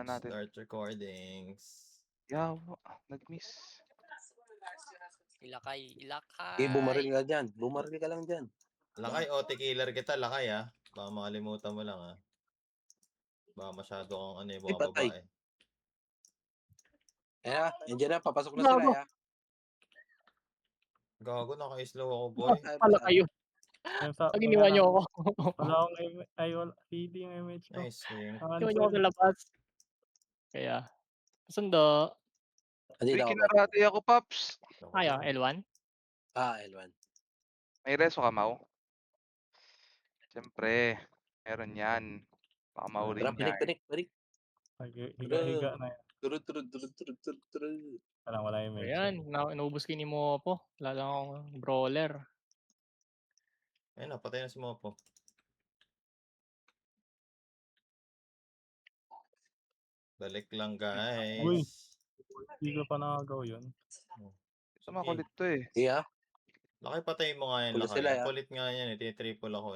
natin. Start recordings. Nag-miss. Ilakay. bumaril ka dyan. Bumaril ka lang dyan. Lakay, killer kita, lakay Baka makalimutan mo lang Baka masyado kang bumababa patay. Nandiyan na, papasok na Gago. sila. Gago, naka-slow ako, boy. Pala kayo. Pag iniwan niyo ako. Wala akong wala. PD yung MH ko. Nice game. Iniwan niyo ako sa labas. Kaya, sundo. Hindi Uy, na ako. kinarate ako, Paps. Ayaw, L1. L1. May reso ka, Mau? Siyempre, meron yan. Baka maurin Tara, niya. balik. Higa na yan. Turun. Wala yung MH. Ayan, naubos ko ni Mopo. Wala lang akong brawler. Ayun, napatay na si Mopo. Balik lang, guys. Uy. Hindi ko pa nakagaw yun. So, makulit to eh. Yeah. Lakay, patay mo nga yan, Kulit lakay. sila, Ang kulit nga yan, triple ako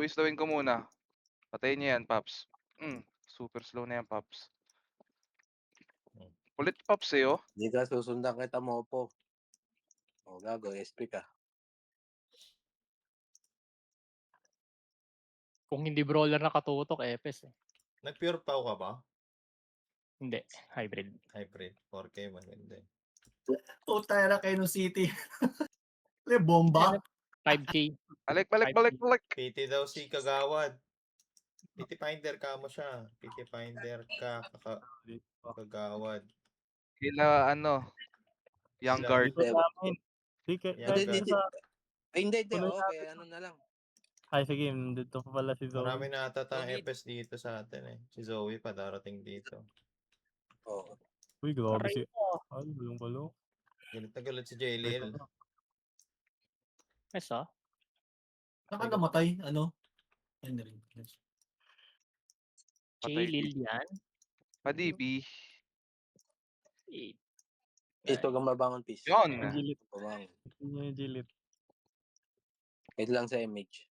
Slowin ko muna. Patayin niya yan, Paps. Super slow na yan, Paps. Kulit, Paps eh, oh. Hindi ka susundan kita mo po. Gago, SP ka. Kung hindi brawler na katutok, Epes eh. Nag-pure pow ka ba? Hindi, hybrid. Hybrid. 4K, maganda Tayo na kayo ng city. Bomba. 5K. Balik. PT daw si Kagawad. PT Finder ka mo siya. PT Finder ka, Kagawad. Kila, Young Guard. Dito sa amin. Hindi. Okay, ano na lang. Ay, sige. Dito pa pala si Zoe. Marami na ata tayong FS dito sa atin Si Zoe pa darating dito. Oo. Uy, grabe si... Ay, bulong-bulong. Galit na galit si JLL. Yes, ah. Saka namatay, ano? Ay, na rin. Patay. Lilian. Padibi. Ito kang mabangon, peace. Yun. Gilit. Mabangon. Yung gilit. Wait lang sa image.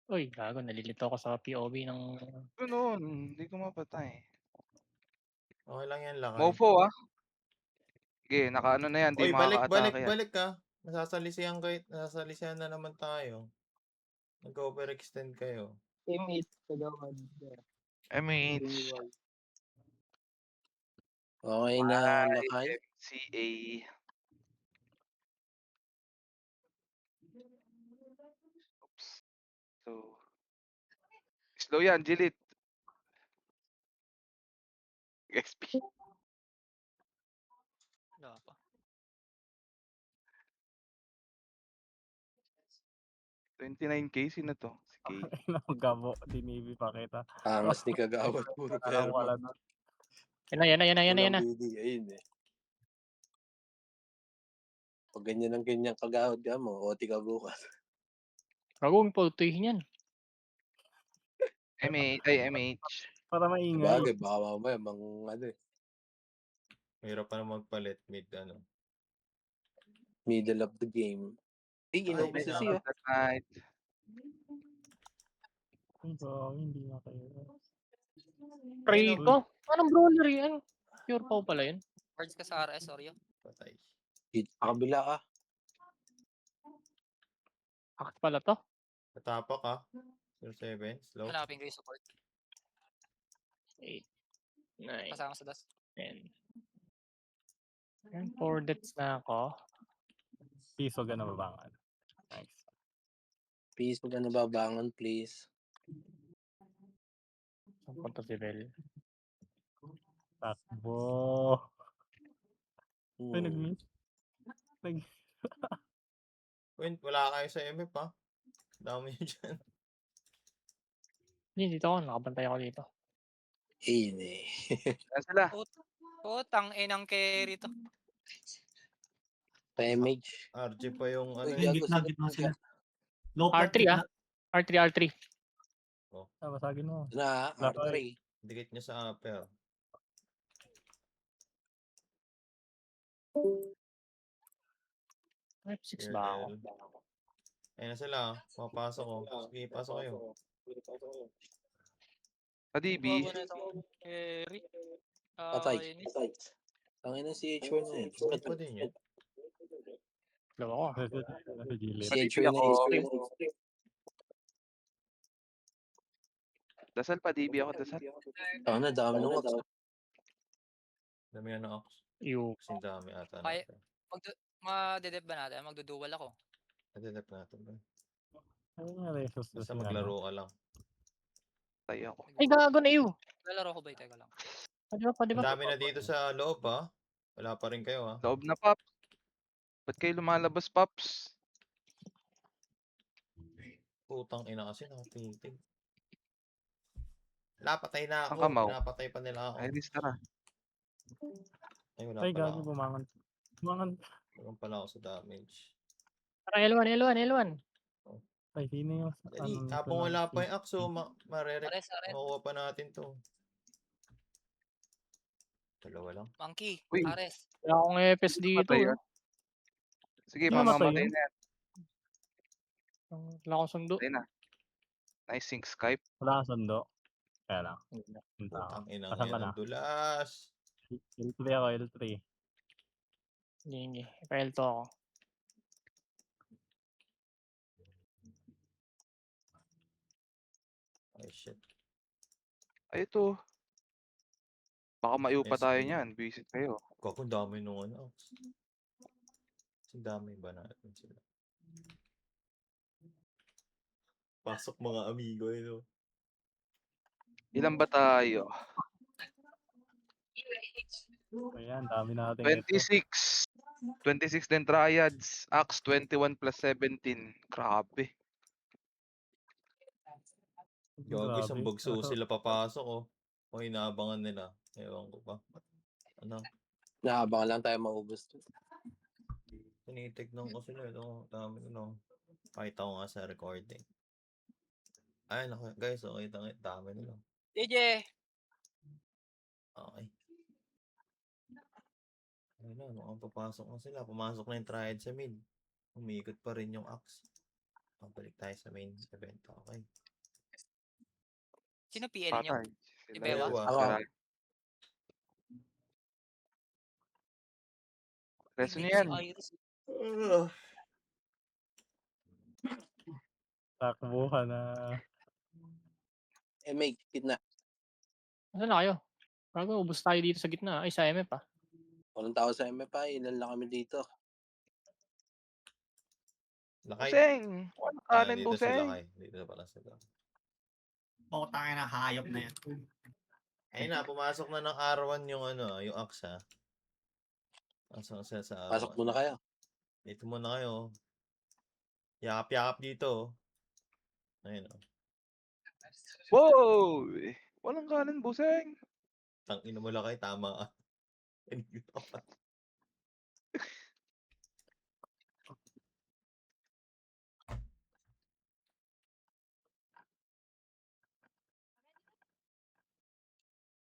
Uy, gago, nalilito ako sa POV ng... Ganun. Hindi ko mapatay. Okay lang yan, lakay. Mofo, ah. Sige, nakaano na yan. Di Oy, makaka-atake yan. balik ka. Nasasalisihan na naman tayo. Nag-overextend kayo. Teammate, kagawad. MH. Okay na, lakay. MCA. Oops. So, slow yan, Jilit. XP. Wala pa. 29K, sino to? Si K. Gabo. Dinibi pa kita. Angas ni Kagawad. Puro Alam ko perma. alam na. Yan na. Walang BD. Ayun eh. Pag ganyan ang kanyang Kagawad ka mo, OT ka bukas. Gago, may pautuhin yan. MH. Para maingay. Bagay, baka mamaya Mahirap pa na magpalit middle of the game. Inubos na siya. That night. Hindi na kayo. Rico? Anong brawler yan? Pure pow pala yun. Cards ka sa RS, Oreo. Patay. Pakabila ka. Akit pala to. Natapa ka. 07, slow. Hanapin ko yung support. 8, 9, Kasama sa dust. 10. 4 deaths na ako. Piso ka na babangan. Nice. Please, huwag ka nababangon, please. Saan punta si Bell? Takbo. Ay, nag-miss. Wait, wala kayo sa MF Dami nyo dyan. Hindi, dito ako. Nakabantay ako dito. Eh. Yan sila. Putang inang carry to. Pa-image. RG pa yung Gitna sila. Low R3 R3. Basagin mo. R3. Dikit niya sa upper. Type 6 ba ako? Ayun na sila. Papasok ko. Sige, pasok kayo. Padibi. Bago na itong carry. Patay. Inis. Tangin na si H1 na yun. Sulit pa din yan. Dalawa ko. Nasa gilid. Si Padibi H1 na ako. stream. Dasal padibi ako, dasal. Tangin na, dami nung wax. Dami yan na ox. Yung Kasing dami ata Kaya- natin. Madedep ba natin? Magdudual ako. Nadedep natin ba? Ano nga resos na Basta si ano? maglaro ka lang. Tayo ako. Ay, gago na iyo. Lalaro ko ba? Teka lang. Pwede Ang ba? dami na dito sa loob ha. Wala pa rin kayo ha. Loob na, Pops. Ba't kayo lumalabas, Pops? Putang ina kasi nakapitig. Wala, patay na Saan ako. ka, Mau? Napatay pa nila ako. Iris, tara. Ay, wala Ay, pala gago, ako. bumangon. Bumangon. Meron pala ako sa damage. Tara, L1. Ay, sino yung Dali, nito habang na- wala pa yung Axo, marerek. Ares. Makuha pa natin to. Dalawa lang. Monkey. Uy. Ares. Wala akong EPS dito. Patay yun. Sige, Sino matay mamamatay yun? na yan. Wala akong sundo. Patay na. Nice sync Skype. Wala kang sundo. Kaya lang. Punta ako. Putang ina Asan ka yan na? ang dulas. L3 ako, L3. Hindi. Paelto ako. Ay shit. Ay, ito. Baka maiupa Yes, tayo bro. niyan. Visit kayo. Kako dami nung ano. Ang dami ba natin sila? Pasok mga amigo eh. No? Ilan ba tayo? Ayan, dami natin ito. 26. 26 din triads. Axe 21 plus 17. Grabe. Gago, isang Grabe. bagso Kaso, sila papasok oh. O inaabangan nila. Ewan ko pa. Ano? Nakabangan lang tayo maubos. Tinitignan ko sila. No? Dami no. Pakita ko nga sa recording. Ay, naku, guys. Okay, dami nila. DJ. Okay. Ayun na, mukhang papasok na sila. Pumasok na yung triad sa mid. Umikot pa rin yung axe. Pabalik tayo sa main event. Okay. Sino PL nyo? Patay. Si Bewa? Bewa. Ako. Reso Hindi, niya yan. Si Iris. takbo ka na. May gitna. Saan na kayo? Bago, ubos tayo dito sa gitna. Ay, sa MF ah. Walang tao sa MFI. Ilan lang kami dito. Lakay. Buseng! Wala kanin, Dito sa buseng! lakay. Dito pala sila. Putang ina, hayop na yan. Ayun na, pumasok na ng R1 yung ano, yung axe ha. Pasok na sila sa R1. Pasok muna kayo. Dito muna kayo. Yakap-yakap dito. Ayun o. Wow! Walang kanin, buseng! Tangina mo lakay, tama ka.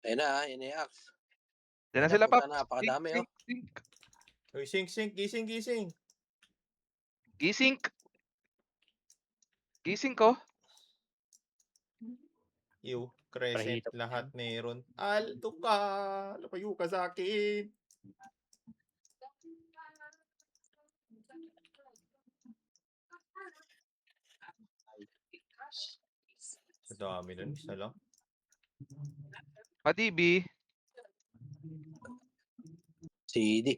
Ayun na, yun na yung axe. Diyan na Wala, sila, punta Paps. na, napakadami, Sink, sink, Uy, sing, gising. Gising! Gising ko. You, crescent, Prahito. lahat meron. Alto ka! Lapayo ka sa akin! Sa dami nun, isa lang. Padibi. CD.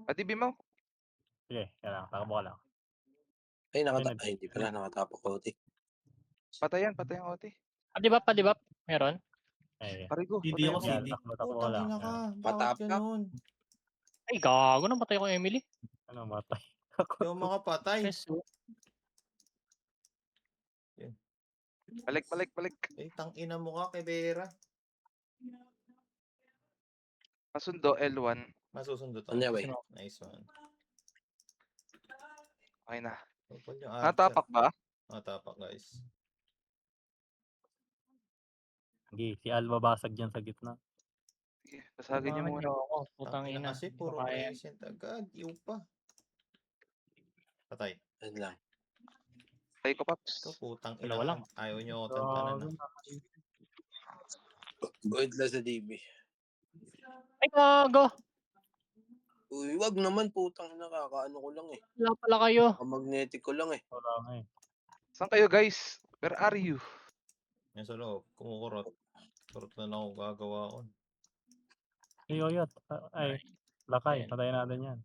Padibi mo. Sige, kaya lang. Takbo ka lang. Ay, Ayun, ay, hindi pala. Nakatapok ko. Patayan, Oti. Padibap. Meron. Ay, Parigo, Hindi patayan ako mo. yan. CD. Takbo ka Putang lang. ina ka. Yan. Bakit Patap ka? ganun? Ay, gago. Namatay ko Emily. Ano, matay. Hindi ako makapatay. Yes, oh. Balik. Eh, tangina mo ka kay Vera. Pasundo, L1. Masusundo to. On your way. Nice one. Okay na. Tupol yung archer. Natapak ba? Natapak, guys. Sige, si Alba basag dyan sa gitna. Sige, basagin niyo muna. Ako. Putang Tangina ina. kasi, puro Kaya. crescent agad. Iw pa. Patay. Ayun lang. Patay ko, Ito, Paps. putang ina Dalawa ka. lang. Ayaw niyo ako tantanan Grabe na. Good lang sa DB. Ay, gago! Uy, wag naman putang nakakaano ko lang eh. Wala pala kayo. Magnetic ko lang eh. Wala nga eh. Saan kayo, guys? Where are you? Yan sa loob, kumukurot. Kurot na lang ako gagawa ko. Yoyot. Ay, lakay. Ayan. Patayin natin yan.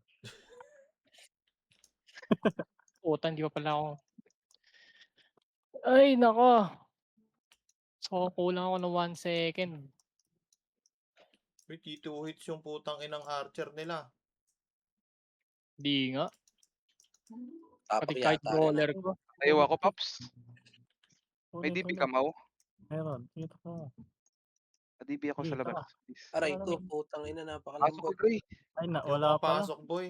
Puta, hindi pa pala ako. Ay, nako. So, kulang ako ng 1 second. Wait, T2 hits yung putang inang archer nila. Di nga. Pati Tapak kahit yata. brawler ko. Tayo ako, Paps. May Ulit, DP ulit. ka, Mau? Meron. Dito ko. DP ako sa Dito. labas. Please. Aray ko, putang ina Pasok ko, napakalambot. Dre. Ay, na, Hindi wala ako pala. papasok, boy.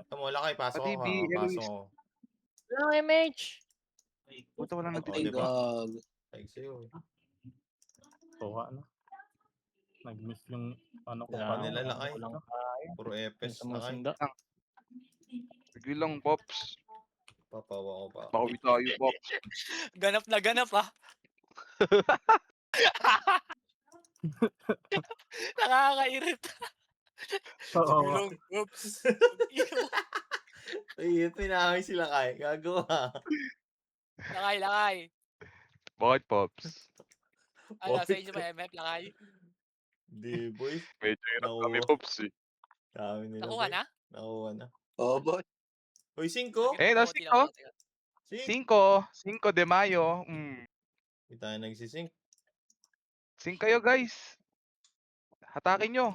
Tamo, wala kayo. Pasok ako. DB, Ha? Pasok anyways. ako. Wala MH. Puta, wala nang Oh, Ay, diba? gag. Ay, sa'yo. Eh. Tuwa na. Nag-miss yung ano ko. Wala nila parang- lakay. Kulang tayo. Puro epes Sa na kayo. musinda. Sige lang, Pops. Papawa ko pa. Bawi tayo, Pops. Ganap na ganap ah. Nakakairita. Oo. Gulong. Oops. Ay, pinahangin sila kay. Gagawa. Lakay, lakay. Bakit, Pops? Ano, sa Bakit inyo ka- ba MF lakay? Hindi, boy. Medyo hirap Nakuha. kami, Pops eh. Dami nila, Nakuha boy. na? Nakuha na. Oo, boy. Uy, 5. Eh, Konti nasi lang ko. ako, teka. 5 de Mayo. Hindi tayo nagsisync. Sing kayo, guys. Hatakin nyo.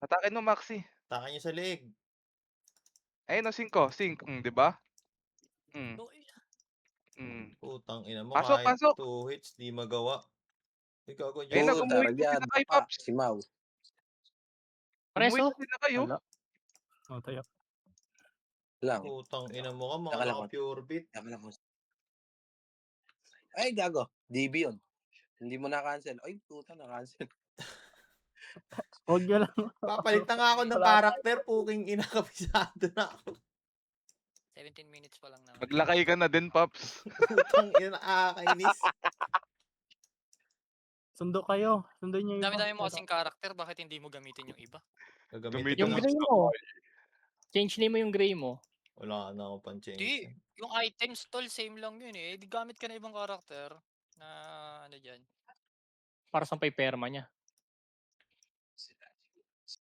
Hatakin mo, Maxi. Taka nyo sa leeg. Ayun, 5. Di ba? Oh, Putang ina mo. Pasok, Kahit pasok. 2 hits, di magawa. Ikaw ko Eh, dyan. nag-umuwi Puta, na sila ragyado kay pa. Pops. Si Mau. Umuwi Preso? na sila kayo. Wala. Oh, tayo. Lang. Putang ina mo ka. Mga Taka lang, naka-pure beat. Tama lang. Ay, gago. DB yun. Hindi mo na-cancel. Ay, puta, na-cancel. Huwag nyo lang. Papalit na nga ako ng Wala. karakter. Puking ina, kabisado na ako. 17 minutes pa lang naman. Maglakay ka na din, Pops. Putang ina, nakakainis. Sundo kayo. Sundin nyo yung Dami-dami mo kasing karakter, bakit hindi mo gamitin yung iba? Gagamitin Yung ko na. gray mo. Change name mo yung gray mo. Wala na akong pang-change. Di, yung items tol, same lang yun eh. Di gamit ka na ibang karakter na ano dyan. Para sa perma niya.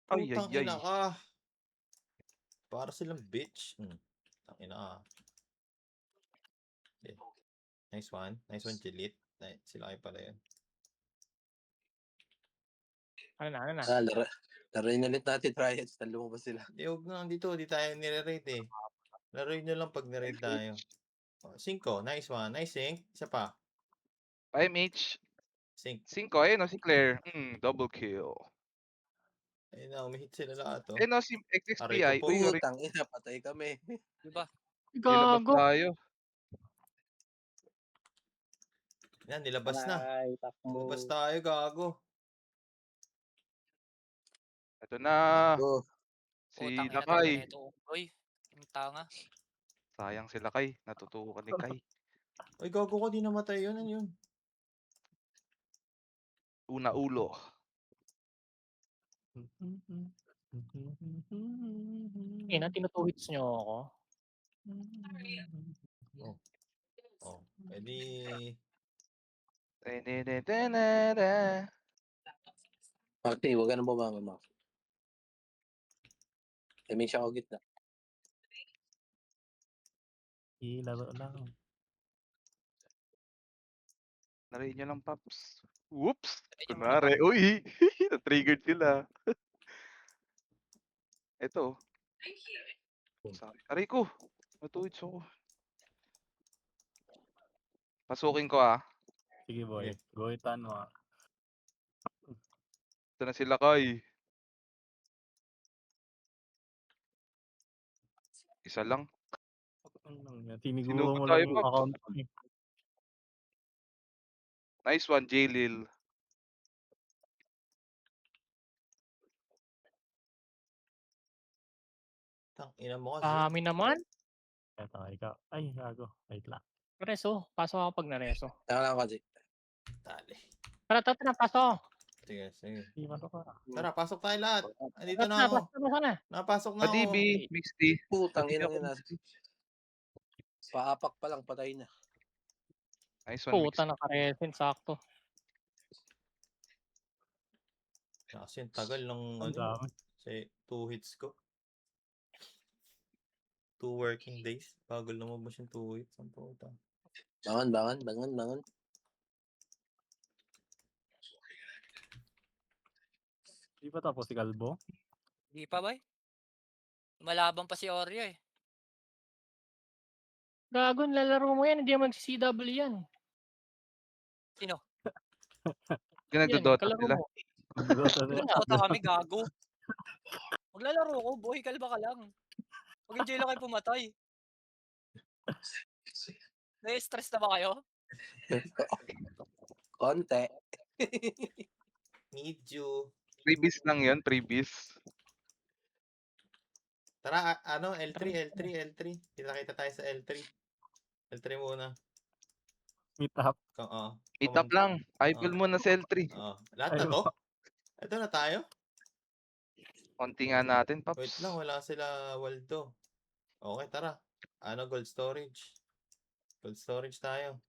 Ay, Putang ay, ay. ina ka. Para silang bitch. Putang ina ka. Okay. Nice one. Nice one, Chilit. Sila kayo pala yun. Ano na? Laruin ulit natin, Riots. Lumabas sila. Di, huwag na dito. Di tayo nire-rate eh. Laruin nyo lang pag nire-rate tayo. 5. Nice one. Nice sync. Isa pa. 5H. Sync. 5. Ayun, si Claire. Double kill. Ayun na, umihit sila lahat oh. Ayun, si XXPI. Aray ko po. Uy, Aray, Putang ina, patay kami. Di ba? nilabas Gago. tayo. Yan, nilabas na. Ay, takbo. Nilabas tayo, gago. Ito na. Go. Si Putang ina talaga Lakay. nito. Uy, yung tanga. Sayang si Lakay. Natutukan ni Kai. Uy, gago ko, di namatay yun. Ano yun? Una ulo. Ina, tinutuhits nyo ako. Oh, edi... Tenenentenere. Marty, huwag ka nang bumangon, Max. May siya ako gitna. Ilaro lang. Narinig nyo lang, Paps. Whoops! Ayun yung Kunwari. Uy! Na-triggered sila. Ito. Sorry. Aray ko! Matuwits ako. Pasukin ko ah. Sige, boy. Okay. Goitan mo. Ito na sila Kai. Isa lang. Tiniguro Sinugod mo tayo, lang yung Pops. account ko eh. Nice one, J-Lil. Tang ina mo kasi. Kami naman. Eto, ikaw. Ay, gago. Wait lang. Reso, pasok ako pag nareso. Tara lang kasi. Tali. Tara, pasok. Sige, sige. Iwan ko. Tara, pasok tayo lahat. Andito Pasok na na, ako. pasok na. Napasok na ako. Adibi, mixed D. Putang Adibi ina ako. nila. Paapak pa lang, patay na. Nice one, mixed Puta, naka-resin, sakto. Kasi ang tagal ng Ang ano, dami. say 2 hits ko. 2 working days bago lumabas yung 2 hits. Ang puta. Bangan. Di ba tapos si Kalbo? Di pa ba? Malaban pa si Oreo eh. Gago, lalaro mo yan, hindi mo mag-CW yan. Sino? Yan, Ginagdodota kalaro sila. mo. Dota kami, gago. Maglalaro ko, boy, kalba ka lang. Mag-enjoy lang kayo pumatay. Na-stress na ba kayo? Konti. Need you. Previous lang yun, previous. Tara, ano, L3. Kita tayo sa L3. L3 muna. Meet up. Oo. Meet up lang. Eyeball Oo. muna sa L3. Oo. Lahat na to? Ito na tayo? Konti nga natin, Wait Paps. lang, wala sila Waldo. Okay, tara. Ano, gold storage. Gold storage tayo.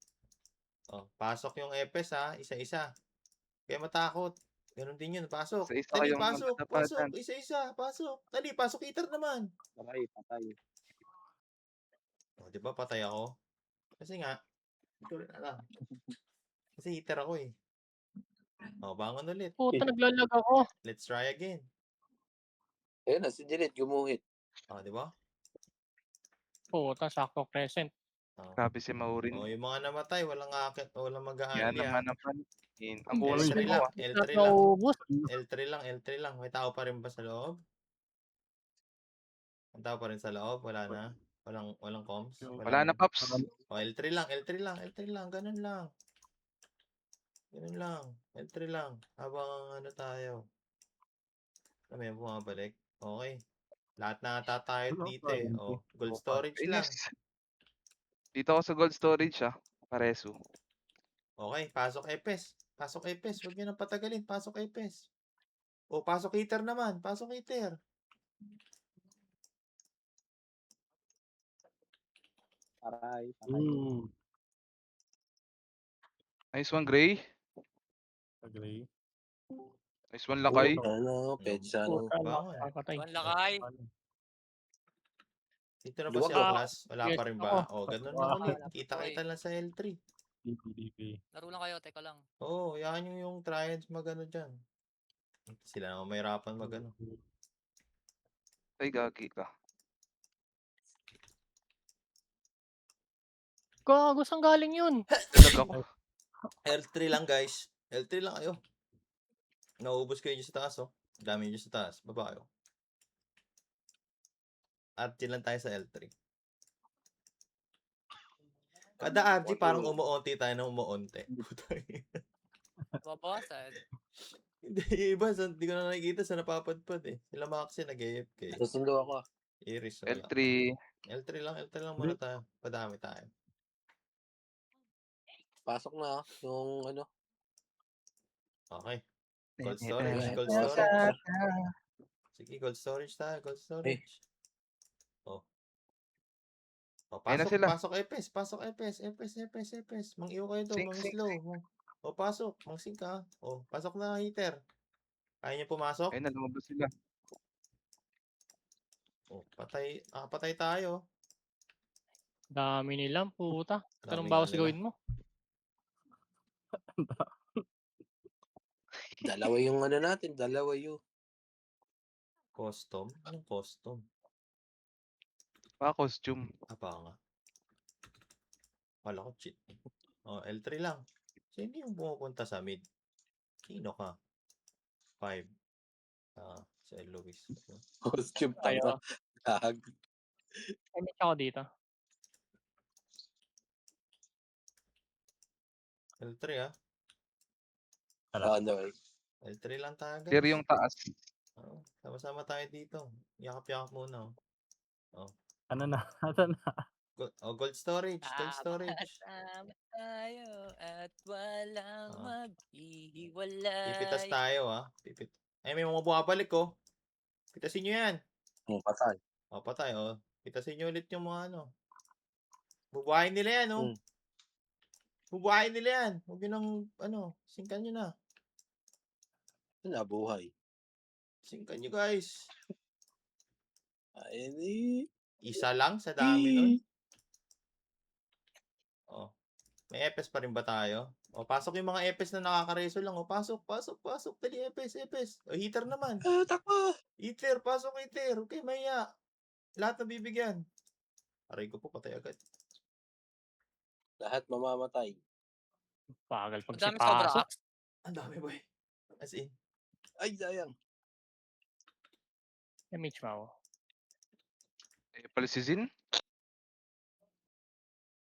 Oh, pasok yung EPS ha, isa-isa. Kaya matakot. Ganun din yun, pasok. Isa-isa Dali, kayong pasok, magdadapadan. isa-isa, pasok. Dali, pasok heater naman. Patay. Oh, di ba patay ako? Kasi nga, hindi ko rin alam. Kasi heater ako eh. Oh, bangon ulit. Puta, naglalag ako. Let's try again. Ayun na, si Janet gumuhit. Oh, di ba? Puta, sakto crescent. Oh. Grabe si Maurin. Oh, yung mga namatay, walang akit, walang Yan mag-aanli naman ang pansin. Ang Uy, bonus L3 mo lang, ah. L3 Lahat lang. naubos. L3 lang. May tao pa rin ba sa loob? Ang tao pa rin sa loob? Wala na? Walang comms? Wala na, Paps. Oh, L3 lang. Ganun lang. L3 lang. Habang ano tayo. May bumabalik. Okay. Lahat na ata tayo dito eh. Oh, gold storage lang. Inis. Dito ako sa gold storage ah. Pareso. Okay, pasok EPS. Huwag niyo nang patagalin. Pasok EPS. O, pasok heater naman. Pasok heater. Patay. Nice one, Gray. Agree. Nice one, Lakay. Ano, petsa ano. Puta, Bangon. nakakatay. Juan Lakay. Dito na ba Luwag si ah. Oklas? Wala Yes, pa rin ako. ba? O, ganun lang Wow. ulit. Kita-kita lang sa L3. DP. Laro lang kayo, teka lang. Oo, yan yung triads magano dyan. Sila naman mahirapan magano. Ay, gagi ka. Gago, saan galing yun? Dalag ako. L3 lang guys. L3 lang kayo. Naubos kayo dyan sa taas oh. Dami nyo sa taas. Baba kayo. At yun lang tayo sa L3. Kada RG parang umuunti tayo ng umuunti. Babawasan. Hindi, yung iba, hindi ko na nakikita sa napapadpad eh. Sila Maxi nag-AFK. Susundo ako. Iris wala. L3. L3 lang muna tayo. Padami tayo. Pasok na yung ano. Okay. Gold storage. Sige, gold storage tayo. Oh. Oh, Ayun na pasok, sila. pasok EPS. Mang-iyo kayo doon, Sink. mang-slow. O, pasok, mang-sink ka. O, pasok na heater. Kaya niyo pumasok? Ayun na, lumabas sila. O, patay tayo. Dami nilang puta. Dami Anong nga bawas nila. gawin mo? Dalawa yung ano natin, dalawa yung. Custom? Anong custom? Costume. Apa nga. Wala ko cheat. O, L3 lang. Sino yung pumupunta sa mid? Sino ka? 5. Si Luis. Costume Tayo. tanga. Ay, may ako dito. L3 ah. Ano eh. L3 lang tayo guys. Clear yung taas. Oo, sama-sama tayo dito. Yakap-yakap muna. Oh. Ano na? Gold storage, gold storage. Sama tayo at walang Ah. maghihiwalay. Pipitas tayo, ah. Ay, may mga bumabalik, oh. Pitasin nyo yan. Patay. O, patay, oh. Pitasin nyo ulit yung mga ano. Bubuhayin nila yan, oh. Bubuhayin nila yan. Huwag yun ang, ano, singkan nyo na. Nabuhay. Singkan nyo, guys. Ay, di. Isa lang sa dami nun. Oh. May epes pa rin ba tayo? O, pasok yung mga epes na nakakareso lang. O, pasok. Dali, epes. O, heater naman. Takbo! Heater, pasok heater. Okay, maya. Lahat na bibigyan. Aray ko po, patay agad. Lahat mamamatay. Bagal pag Ang dami sobra sipasok. axe. Ang dami, boy. As in. Ay, sayang. MH mo. Pala si Zin.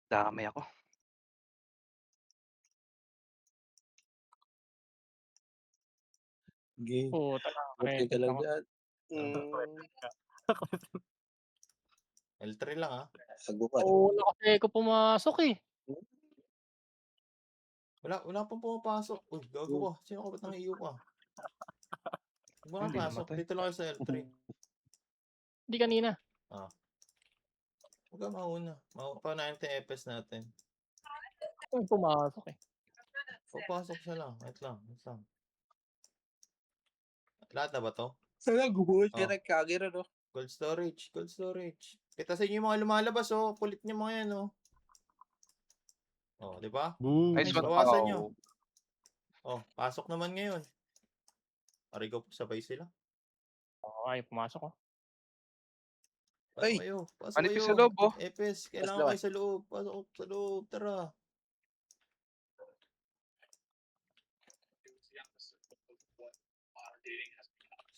Dami ako. Game. Puta na. Buti ka lang ako. dyan. L3 lang, ah. Sagupan. Wala kasi ko pumasok eh. Wala pang pumapasok. Uy, gago ka. Sino ka ba't nang iyo ka? Huwag mo nang Hindi pasok. namatay. Dito lang kayo sa L3. Hindi kanina. Huwag ka mauna. Paunahin natin yung epes natin. Kung pumasok eh. Papasok siya lang. Wait lang. Lahat na ba to? Sana guhul ka Oh. nagkagiro, no? Gold storage. Pitasin niyo yung mga lumalabas, oh. Kulit niyo mga yan, oh. Oh, di ba? Boom. Nice one. Bawasan nyo. Wow. Oh, pasok naman ngayon. Aray ko, sabay sila. Ay, pumasok ko. Pasok Ay! kayo. Pasok Manipis kayo. sa loob, oh. Epes, kailangan loob. kayo sa loob. Pasok sa loob. Tara.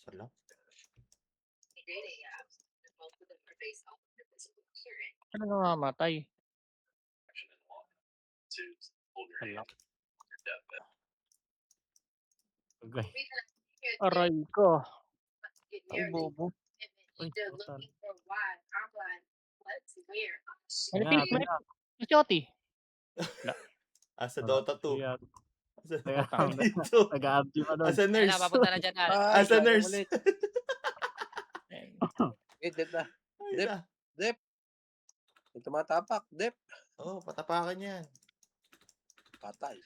Sala. Ano namamatay? Wala. Okay. Aray ko. Ay, bobo. Uy, total. Manipis. Masyoti. Asa Dota 2. Kaya, Asa Kaya- dito. nag-aarty pa doon. Asa Ayun nurse. na, papunta na dyan. Al. Ay, Asa sayang nurse. ulit. Dead na. Ay, Dep. na. May tumatapak. Dep. Oh, patapakan yan. Patay.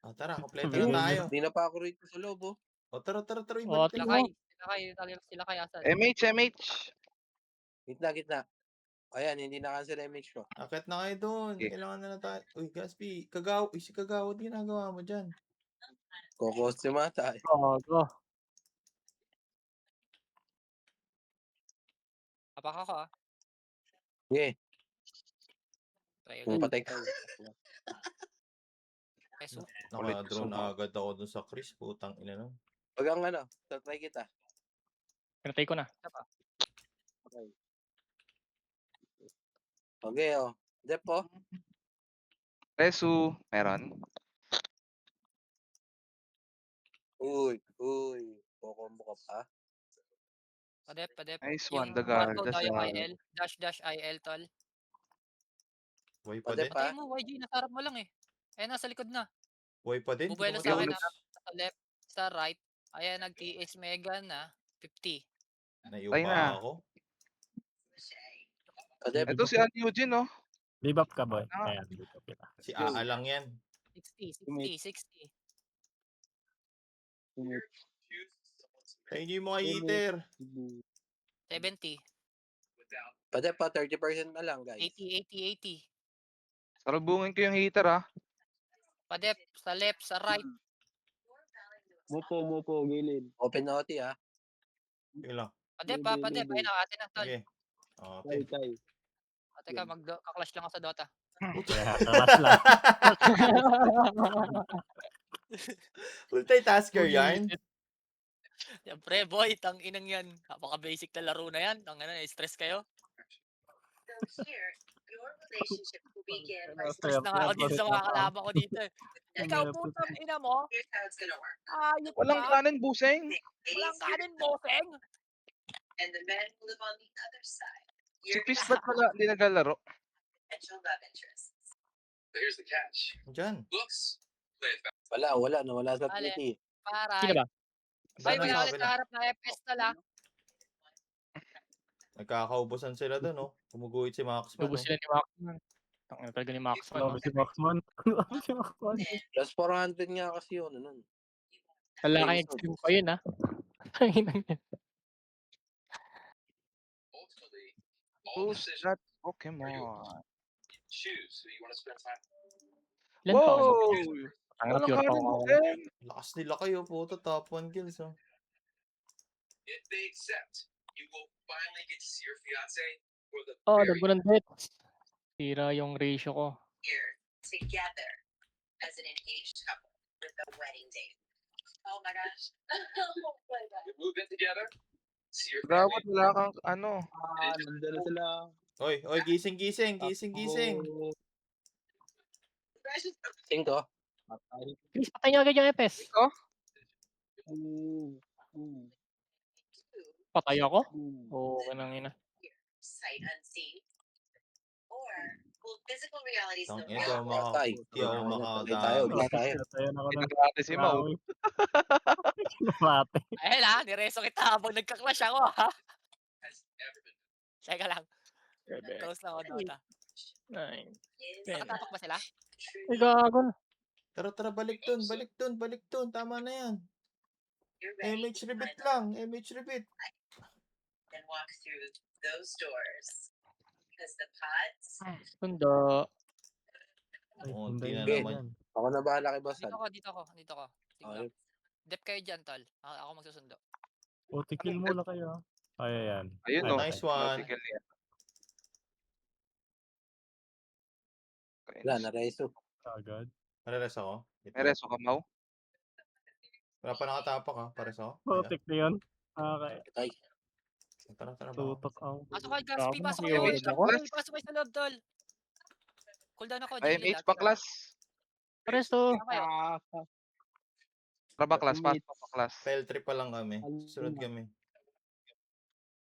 Oh, tara, kompleto na tayo. Hindi na pa ako rito sa loob, oh. Oh, tara. Oh, Ibalik Sila mo. kay asan. MH. Gitna. Ayan, hindi na-cancel image ko. Akit na kayo doon. Okay. Kailangan na tayo. Uy, Gaspi. Si Kagawa. Di ginagawa mo dyan. Kokos si Mata. Gago. Apak ako ah. Sige. Try Kung ulit. patay ka. Peso. Naka-drone Ulit. agad ako doon sa Chris. Putang ina nun. Pag ang ano, try kita. Pinatay ko na. Okay. Okay, oh. Dep, oh. Resu. Meron. Uy. Kokombo ka pa. Padep. Nice one, Yung Dagal. barcode That's yung all. IL. -- IL, tol. Way pa Padep, din. Patay mo, YG. Nasa harap mo lang eh. Ayan, nasa likod na. Way pa din. Bubuelo Hindi sa ko akin mag-gets. sa left, sa right. Ayan, nag-TS Mega na. 50. Tayo Nayuba na. ako. Padep. Ito si Ann Eugene, oh. Leave up ka, boy. Ah. Ayan, leave up kita. Si Aa lang yan. 60. Tayo nyo yung mga heater. 70. Padep pa, 30% na lang, guys. 80. Salubungin ko yung heater, ah. Padep, sa left, sa right. Mupo, gilid. Open na OT, ah. Sige lang. Padep. Ayun, atin na, tol. Sige. Oh, Tay. Teka, mag-clash lang ako sa Dota. Kaya, kalas lang. Multitasker yan. Siyempre, boy, tang inang yan. Napaka-basic na laro na yan. Tang ina, stress kayo. Stress na nga ako dito sa mga kalaban ko dito eh. Ikaw, putang ina mo. Ayop Walang ka. kanin, buseng. Walang kanin, boseng. Si Fizz ba't wala, hindi naglalaro? Diyan. Nawala sa Bale. PT. Paray. Sino ba? Ay, Saan may sa ulit kabila? sa harap na FS tol ah. Nagkakaubusan sila doon, oh. Gumuguhit si Maxman, Lubos oh. sila ni Maxman. Tangina talaga ni Maxman. Grabe No? si Boxman. Grabe si Boxman. Plus 400 nga kasi yun. Nun. Lalaking Raison. extreme pa yun, ha? Tanginang yan. Who's that Pokemon? Ilan pa ako? Wow! Tangina, Walang pure pa kanan ako. mo, Ken. Lakas nila kayo, puto. Top 1 kills, oh. Oh, nagbo ng death. Tira yung ratio ko. Dapat wala kang ano. Nandun sila. Oy, gising. Gising. Cinco. Please, patay niyo agad yung FS. Ikaw? Patay ako? Oo, kanang ina. Tang ina, di ako Patay. di ako Patay tayo. makadami. Bis tayo. Tayo ako ng Pinagkati si Mau. Maui. Kinamate. Ayun ah, nireso kita habang nagka-clash ako ha. Teka lang. Close lang ako Dota. 9. Nakatapak ba sila? Ay, gago na. Tara, balik dun. Tama na yan. MH repeat lang. MH repeat. Sundo. Ay, Oh, hindi di na na naman. yan. Ako na bahala kay Basan. Dito ko. Tingnan. Okay. Dep kayo dyan tol. Ako magsusundo. Kill muna kayo. Ay, ayan. Ayun, Ay, no. Nice patay. one. Nautical yan. Wala, na-reso. Agad. Pareres ako. Wait lang. Mereso ka, Mau? Wala pa nakatapak, ha. Pares ako. Putik na yun. Okay. Patay. Tara. Tutok ako. Pasok kayo Gatsby, Grabe, pasok kayo. nakiulit ako. Pasok kayo sa loob tol. Cooldown ako. Ay, Jiggle MH ah. baklas. Presto. Para baklas, pasok baklas. File trip pa lang kami. Sunod kami.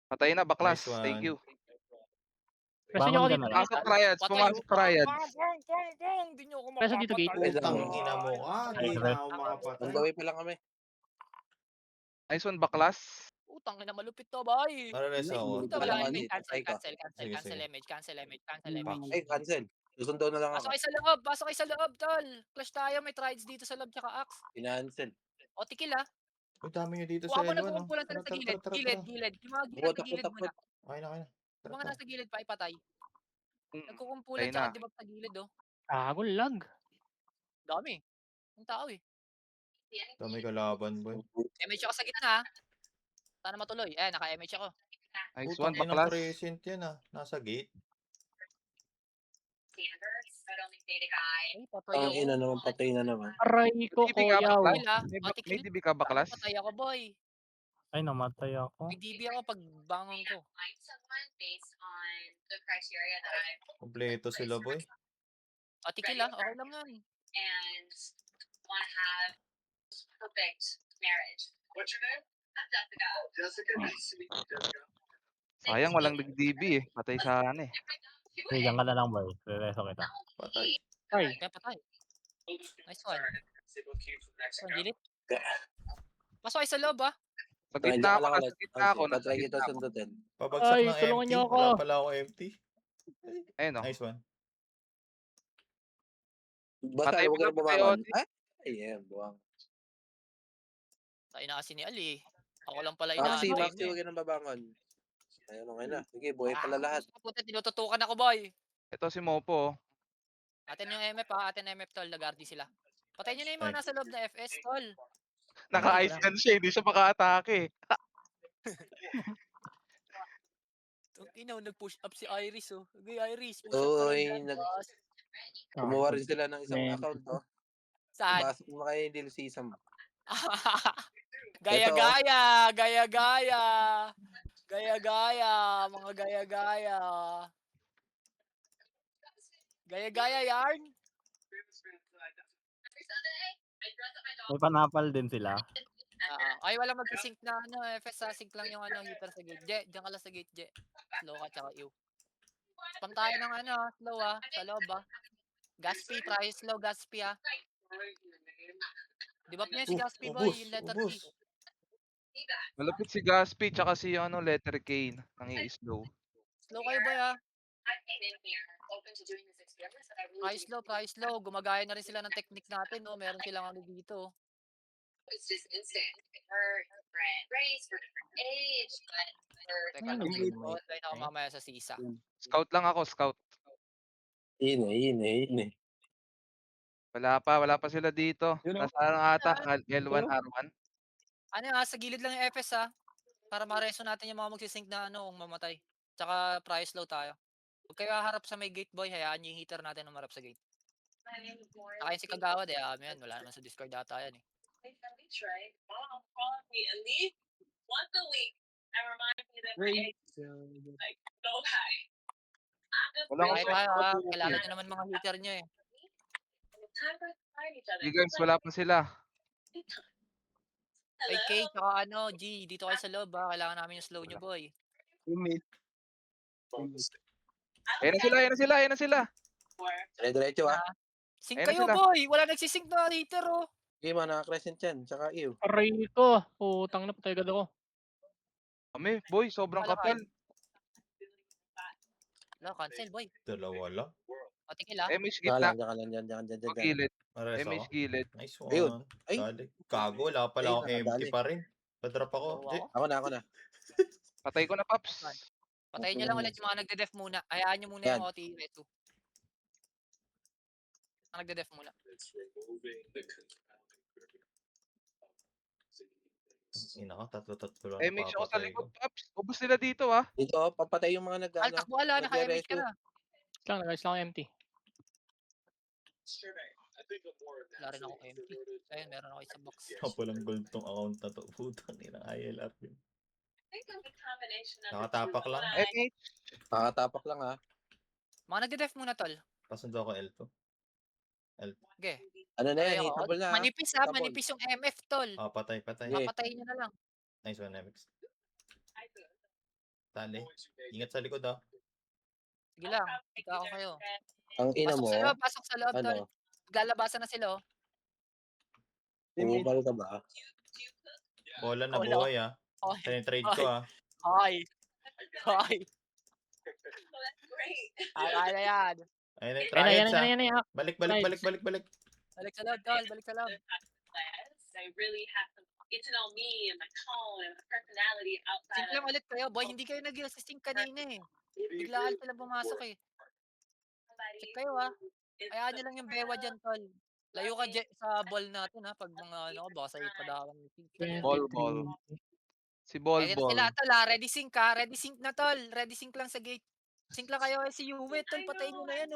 Patay na, baklas. Nice one. Thank you. Presto niyo ako Bangon ka dito. na. Pumasok triads, pumasok triads. Hindi nyo ako Preso dito gate. mapapatay. Putang ina mo ka. Di na ako makapatay. Ang gawin pa lang kami. Nice one, baklas. Utang ina malupit to boy. Pareres ako. Ito Wala wala nga image. dito. Patay ka. Sige, Cancel sige. image. Cancel image. Ay, cancel. Susundo na lang Pasok ako. kayo sa loob tol. Clash tayo, may trides dito sa loob tsaka axe. Inancel. O tikil ah. Uy, dami nyo dito Huwag sa mo L1, oh. nagkukumpulan sila sa gilid. Gilid. Yung mga gilid sa gilid muna. Okay na. Yung mga nasa gilid pa ipatay. Nagkukumpulan Patay tsaka na. dibag sa gilid oh. Gago, lag. Dami. Ang tao eh. Dami kalaban, boy. MH ako sa gitna ha. Sana matuloy. Naka-MH ako. Nice Putang one, inang baklas. present yan, ah. Nasa gate. Ay, patay Ang ako. ina naman, patay na naman. Aray ko, DB ka, kuyaw. baklas? Wala. May Matikil. DB ka, baklas? Patay ako boy. Ay, namatay ako. May DB ako pag bangon ko. Kompleto sila, boy. Patikil ah. Okay lang yan. Sayang, walang nag-DB eh. Patay sana eh. Hey, diyan ka na lang, boy. Rereso kita. Patay. Ay, Kaya patay. Nice one. Ang gilid. Pasok kayo sa loob ah. Sa Try gitna ka ako, lang nasa ulit. gitna ako. Try Nasa kita gitna ako. sundutin. Pabagsak Ay, ng tulungan empty. niyo ako. Wala pala ako empty. Ayun o. Nice one. Basta, Patay huwag mo ka na na bumangon. Oti. Ay, yan, buwang. Tayo na kasi ni Ali. Ako lang pala Maxi, inaantay Maxi, mo huwag ka na babangon. Ayun, okay na. Sige, buhay pala lahat. Puta, tinututukan ako boy. Ito si Mopo. oh. Atin yung MF ha. Atin MF tol. Lagardi sila. Patay nyo na yung mga Ay. nasa loob na FS tol. Naka-ice gun siya, hindi siya maka-atake. Tinaw, nag-push up si Iris oh. Okay, Iris. Push up ka Uy, rin dyan, boss. Kumuha rin sila ng isang Man. account, oh. Saan? Pasok mo kayo yung DLC sa Gaya-gaya. Gaya-gaya. Gaya-gaya. Mga gaya-gaya. Gaya-gaya yarn. May panapal din sila. Ay, wala mag-sync na FS sa sync lang yung heater sa gate. Je, diyan ka lang sa gate, Je. Slow ka tsaka you. Spam tayo ng ano, slow sa loob Gaspi, try slow Gaspi Di ba niya si Gaspi boy, Ubus, yung letter ubus. G. Malapit si Gaspi tsaka si ano, letter K nang i-slow. Slow kayo boy Try slow. Gumagaya na rin sila ng technique natin, no? Meron silang ano dito. Teka lang, Wait, wait. Tayo ako mamaya sa sisa. Scout lang ako, scout. Yun eh. Wala pa sila dito. Nasa ano ata, L1, R1. Ano sa gilid lang yung FS para ma-reso natin yung mga magsisync na ano, kung mamatay. Tsaka price low tayo. Huwag kayo haharap sa may gate boy, hayaan yung heater natin na marap sa gate. Saka yung si Kagawad yan, wala naman sa Discord data yan eh. Wala Kahit akong kilala nyo naman mga heater nyo eh. G-Guards, wala pa sila. Ay K, tsaka ano, G, dito kayo sa loob kailangan namin yung slow nyo boy. Ayan na sila. Dire-diretso Sync Ayun na kayo sila. boy, wala nagsisync na heater Game naka-crescent yan. Tsaka ew. Aray ko. Putang na, patay agad ako. Kami, boy, sobrang Malakay. kapal. Wala, cancel boy. Dalawa lang. O, tigil MH Tsaka gitna, lang, dyan. pagilid. Mareso MH ako. gilid. Nice Ayun. one. Ay. Dali. Gago, wala pala Ay, akong empty nakadali. pa rin. Padrop ako. Oo, Di. ako. Ako na. Patay ko na, Paps. Patayin nyo lang ulit yung mga nagde-def muna. Hayaan nyo muna Yan. yung OT reto. Ang nagde-def muna. Ina ko, tatlo lang MH ako sa napapatay ko. likod, Paps. Ubus nila dito, Dito, papatay yung mga Al, takbo ala, naka-MH ka na. Guys lang empty. Wala rin ako empty. Ayun, meron ako isang box. Kapalang gold tong account na to. Putang ina, ILR yun. Nakatapak lang. MH. Nakatapak lang Mga nagde-def muna tol. Pasundo ako L2. Okay. Ano na yan, Ayoko. hitable na Manipis Hitable. manipis yung MF tol. Patay. Yeah. Papatayin nyo na lang. Nice one, MX. Tali. Ingat sa likod Sige lang, ikaw ako kayo. Ang ina mo, Pasok sa loob tol. ano, Lalabasan na sila bumabal ka ba? Bola na Bola. buhay Hoy. Trade ko Hoy. Akala yan. Ayun na yung Ayan triads na. Balik. Balik sa loob tol, balik sa loob. Sync lang ulit kayo, boy. Hindi kayo nag-sync kanina eh. Biglaan sila pumasok eh. Sync kayo Hayaan nyo lang yung bewa dyan, tol. Layo ka sa ball natin pag mga baka sa'yo padawan. Ball. Si Ball. Sila tol ready sync ready sync na tol. Ready sync lang sa gate. Sync lang kayo si Yuwe, tol. Patayin nyo na yan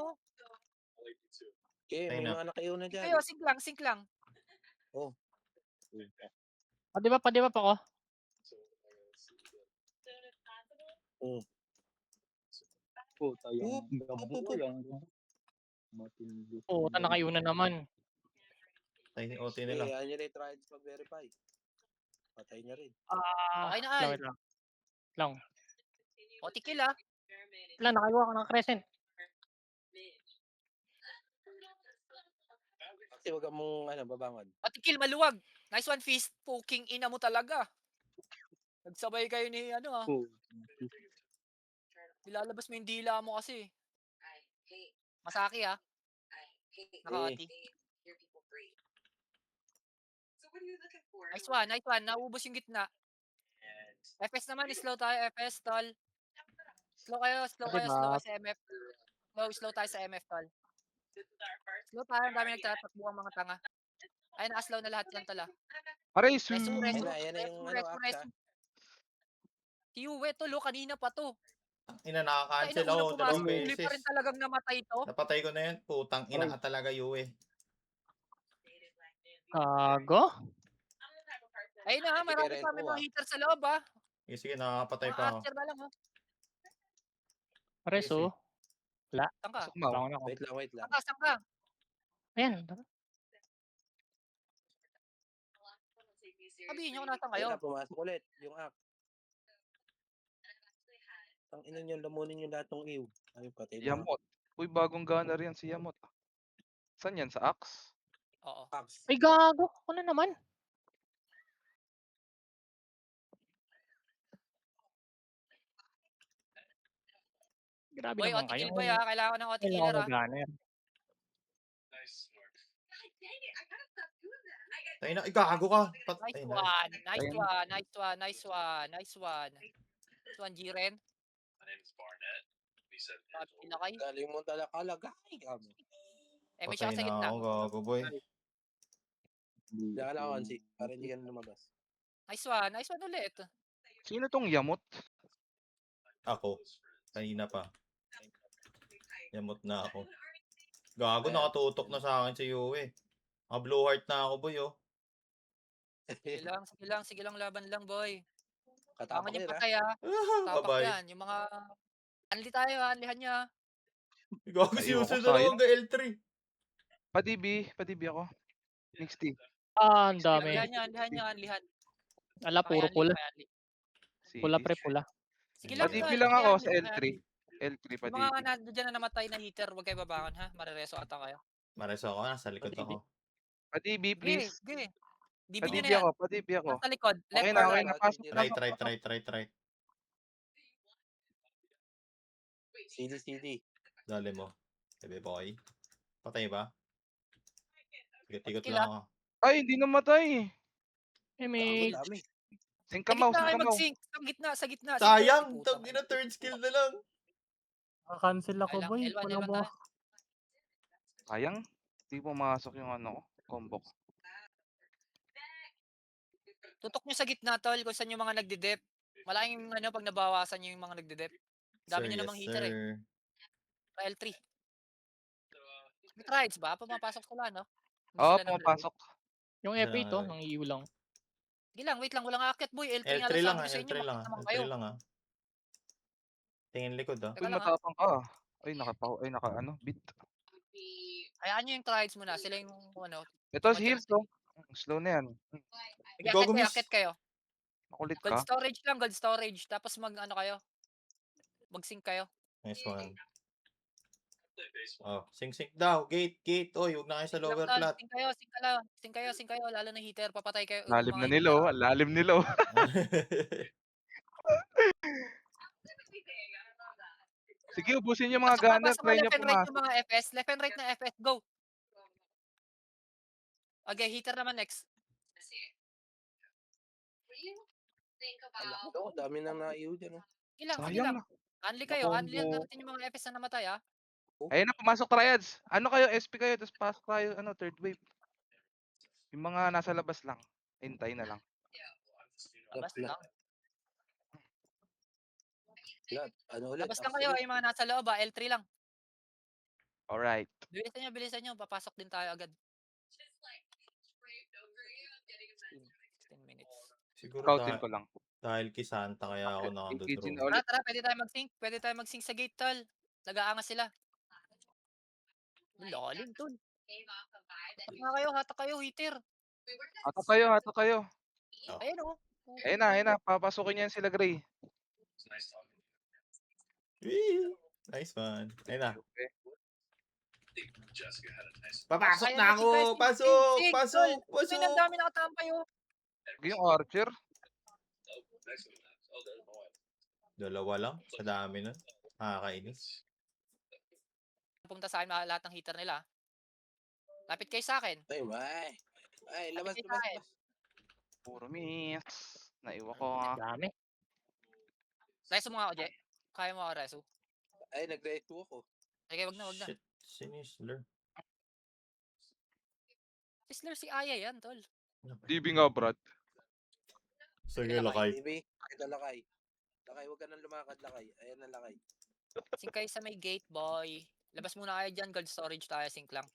Okay, may Ayun na. mga nakayo na dyan. Kayo, sync lang. Di ba pa ako? Puta yung Pup. Puta, nakayuna naman. Tay, OT Okay, nila. yan yung triads pag-verify. Patay niya rin. Okay na, Al. Lang. OT kill Wala, nakagawa ka ng crescent. Kasi wag mong babangon. OT kill, maluwag. Nice one, fist. Poking ina mo talaga. Nagsabay kayo ni Nilalabas mo yung dila mo kasi. Masaki Naka-OT. Nice one. Naubos yung gitna. FS naman, slow tayo. FS, tol. Slow kayo sa MF. Slow tayo sa MF, tol. Slow tayo, ang dami nagtatakbo ang mga tanga. Ayun, naka-slow na lahat yan, tol Aray, Resu. Yan na yung apps Tiuwe, tol, kanina pa to. Ina, nakaka-cancel Kaya ako 2 huli pa beses. rin talagang namatay to. Napatay ko na yan. Putang ina ka talaga, Yue. Gago? Ayun na, marami pa may mga hitter sa loob Sige, nakakapatay pa ako. Archer na lang Reso. Tangka. Pasok mo. Bangon ako. Wait lang. Sangka. Ayan. Sabihin nyo kung nasan kayo. Pumasok ulit yung app. Ang ina niyo, lamunin niyo lahat ng ew. Ay, patay na. Yamot. Uy, bagong gunner yan si Yamot. Saan yan? Sa Axe? Oo. Pax. Ay, gago. Ako na naman. Grabe Boy, naman OT kayo. kill boy kailangan ko ng OT Kailangan killer ko gunner. Tayo na, gago ka. Nice Ay, one, nice Ayun. one, nice one, nice one, nice one. Nice one, Jiren. Pinakay. Galing mo talaga lagay. Eh, may siya Patay sa na gitna. ako, gago boy. Diyan ka lang, Kansi. Para hindi ka na lumabas. Nice one ulit. Sino tong Yamot? Ako. Kanina pa. Yamot na ako. Gago, Ayan. nakatutok na sa akin si Yue. Blue heart na ako, boy, oh. Sige lang, laban lang, boy. Katapak Tangan yung yun, ha? patay, Tapak Bye-bye. yan. Yung mga... Anli tayo, anlihan niya. Gago, Ay, si ako, Uso na sayang. lang hanggang L3. Pa-DB ako. Next T. Ang dami. Anlihan. Ala, puro pula. Pula, pre, pula. Sige lang, Pa-DB tol. lang ako Ayan, sa L3. L3 Yung mga pa-DB. nandiyan na namatay na hitter, huwag kayo babangon, ha? Marireso ata kayo. Mareso ako, nasa likod ako. Pa-DB, Sige, please. sige. DB nyo Pa-DB na yan. ako, pa-DB ako. Nasa likod. Left Okay or na, right. pasok na. Try. CD. Dali mo. Bebe boy. Patay ba? Tigot Sige lang ako. Ay, hindi namatay. Eh, Gago, may... dami. Sing Sa kamaw, gitna sing kayo kamaw. mag-sync. Sa gitna. Sayang! Puta, Tag ina, third skill na lang. Cancel ako, Kailang boy. L1 Walang tayo. ba? Sayang. Hindi pumasok yung ano ko. Combo ko. Tutok nyo sa gitna, tol, kung saan yung mga nagde-dep. Malaking pag nabawasan nyo yung mga nagde-dep. Dami nyo namang hitter eh. Sa L3. May trides ba? Pumapasok sila, no? Hindi Oo, sila nag-reload. pumapasok. Yung Isa F8, lang, nang iyo lang. Sige lang, wait lang. Walang akit, boy. L3 nga L3 lang lang sabi ha, ko sa inyo. L3 lang Bakit ha. naman L3 kayo? lang ha. Tingin likod ha. Teka Uy, lang, matapang ka. Ay, naka beat. Hayaan nyo yung trides muna. Sila yung Ito, si Hills, to. Slow na yan. Sige, Gago, miss. akit kayo. Makulit Gold ka. storage lang, gold storage. Tapos kayo. Mag-sync kayo. Nice one. Oh, sing daw. Gate. Oy, huwag na kayo sa lower Tol, flat. sync kayo. Lalo na hitter. Papatay kayo. Lalim mga na hitter, nila, oh. Lalim nila, oh. Sige, ubusin yung mga gunner. Try nyo left and right pumasok. yung mga FS. Left and right na FS. Go. Okay, hitter naman next. Oo, dami nang naiyo dyan, oh. Sige lang. Sayang na. Unli kayo. Unli Nakombo. natin yung mga FS na namatay, Ayun na, pumasok triads. Ano kayo, SP kayo, tapos pasok tayo, third wave. Yung mga nasa labas lang. Hintay na lang. Labas lang. Flat. Ano ulit? Labas lang kayo. Yung mga nasa loob, L3 lang. Alright. Bilisan nyo. Papasok din tayo agad. 16 minutes. Siguro Scoutin ko lang. dahil kay Santa kaya ako Engaging nakadodro. na ulit. Tara, pwede tayo mag-sync sa gate, tol. Nag-aangas sila. Lalim, tol. Hata kayo, hitter. Hato kayo. Ayun, oh. Ayun na. Papasukin niyan sila Gray. Wee! Nice one. Ayun na. Okay. Papasok Kaya na natin, ako! guys. Pasok! Sync, Pasok! tol. Ay, ang dami nakatampay, oh. Yung Archer. Dalawa lang. Sa dami nun. Nakakainis. Pumunta sa akin lahat ng hitter nila. Lapit kayo sa akin. Ay, labas. Puro miss. Naiwa ko. Dami. Reso mo nga ako, Je. Kaya mo ako, Reso. Ay, nag-resto ako. Sige, wag na. Shit. Sinisler. Whistler si Aya yan, tol. DB nga, Brad. Sige, lakay. TV, ito lakay. Lakay, huwag ka nang lumakad, lakay. Ayan ang lakay. Sync kayo sa may gate, boy. Labas muna kayo dyan. Gold storage tayo. Sync lang.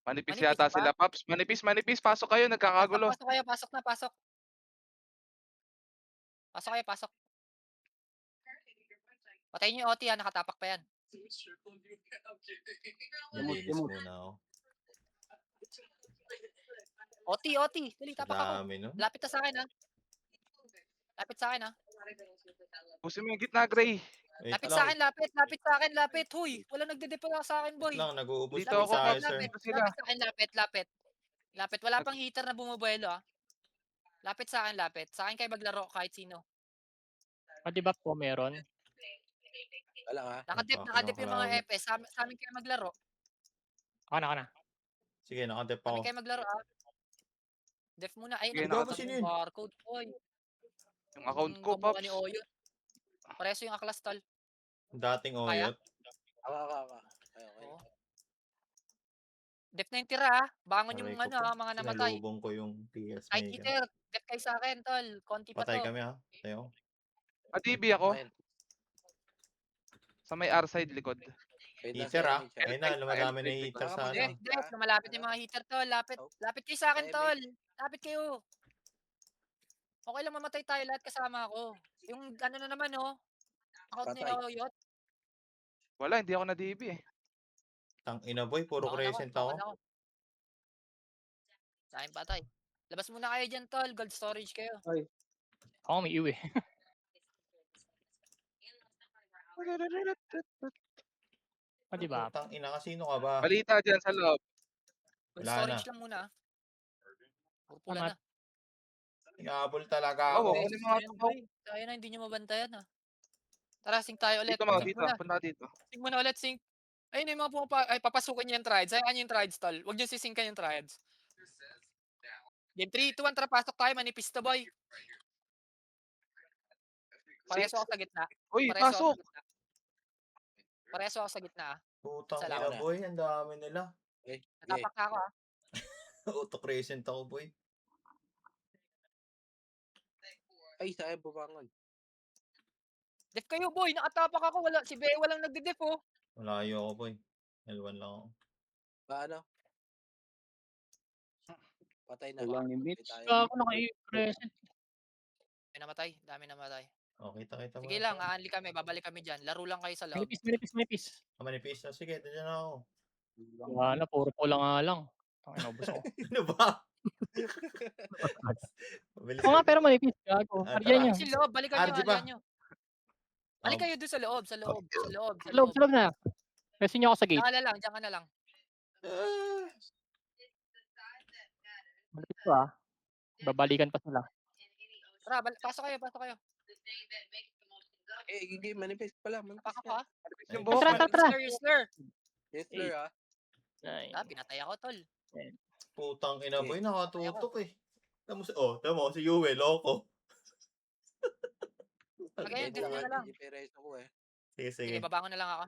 Manipis Manipis yata ba? sila, Paps. Manipis. Pasok kayo, nagkakagulo. Pasok kayo. Pasok na. Pasok kayo. Pasok. Patayin nyo yung OT, nakatapak pa yan. Nalinis muna ako. OT. Dali, Sa tapak ako. dami nun. Lapit na sa akin, Lapit sa akin, Pusin mo yung gitna, Gray. Wait Lapit lang. sa akin, lapit. Lapit sa akin, lapit. Huy, walang nagde-deploy sa akin, boy. Wait lang, nag-uubos Dito po ako, tayo, Pops. sir. Lapit, Dito sila. lapit sa akin, lapit, lapit. Lapit, wala pang heater na bumubuelo, ah. Lapit sa akin, lapit. Sa akin kayo maglaro kahit sino. Di ba po meron? Wala nga. Nakadip yung mga Nagpaklawit. FS. Sa amin kayo maglaro. Ako na. Sige, nakadep Sa amin ako. kayo maglaro, ah. Def muna. Ayun, Sige, nagbubukas nakadep. yung barcode, boy. Yung account ko, kamukha Pops. ni Oyo. Pareso yung aklas, tol. Dating Kaya? oyot. Ako. Ayun, okay. Oo. Def na yung tira, ah. Bangon yung Aray ko po. mga namatay. Sinalubong ko yung PS Kahit Mega. heater, def kayo sa akin, tol. Konti pa Patay to. kami ha. Tayo. Adibi ako. Ayun. Sa may R side likod. Wait lang, Heater ha. Serenity, Ayun na, lumadami na yung heater sa Saka ano. Def, lumalapit yung mga heater, tol. Lapit. Oh. Lapit kayo sa akin, Ay, tol. Lapit kayo. Okay lang mamatay tayo lahat kasama ako. Yung ano na naman, oh. Account ni Patay. Oyot. Wala, hindi ako na-DB eh. Tang ina boy, puro crescent ako. Sa akin patay. Labas muna kayo dyan, tol. Gold storage kayo. Ako may iwi. Di ba? Tang ina, kasino ka ba? Balita dyan sa loob. Gold Wala storage na. lang muna, ah. Puro pula Tama. na. Iabol talaga Oo, ako. kunin mo nga ito. Tayo na, hindi nyo mabantayan, ah. Tara, sing tayo ulit. Dito mo, Sing dito. muna. Punta dito. Sing muna ulit, sing. Ayun yung mga ay, papasukin nyo yung triads. Hayaan nyo yung triads, tol. Huwag nyo sisingkan yung triads. Game 3, 2, 1, tara, pasok tayo. Manipis to, boy. Pareso ako sa gitna. Uy, Pareso ako pasok! sa gitna. Pareso ako sa gitna, ah. Putang Isa lang ina na. boy, ang dami nila. Okay. Natapak na ako, ah. Auto crescent ako boy. Ay, sa'yo bumangon. Def kayo, boy. Nakatapak ako. Wala. Si Bea walang nagde-def, oh. Malayo ako boy. L1 lang ako. Paano? Patay na. Kulang yung Patay bits. tayo. Ako naka-present. May namatay. Dami namatay. Oh, kita mo. Sige lang, aanli kami. Babalik kami dyan. Laro lang kayo sa loob. Manipis. Manipis na. Sige, dyan na ako. Wala, puro pula nga lang. Tangina, ubos ako. Ano ba? Mabilis. Oo nga, pero manipis. Gago. Ah, Aryan tara. nyo. Sa loob. Balikan nyo. RG ba? Alian nyo. Balik kayo doon sa loob. Sa loob. Sa loob. Sa Sa loob loob. na. Kasi nyo ako sa gate. Diyan ka na lang. Diyan ka na lang. Ah, Manipis ko ah. Babalikan pa sila. Tara, pasok kayo. Pasok kayo. Hindi, manifest pala. Manifest Tapak ako, ka. ah. Ay, Yung buhok Tara, mo. tara, tara. Slur, slur. Yes, sir, ah. Ay, Pinatay ako, tol. putang ina Okay. boy, nakatutok eh. Tamo si Yue, loko. Again, Hindi dito na lang. Hindi pereso ko eh. Sige, sige. Sige, babangon na lang ako.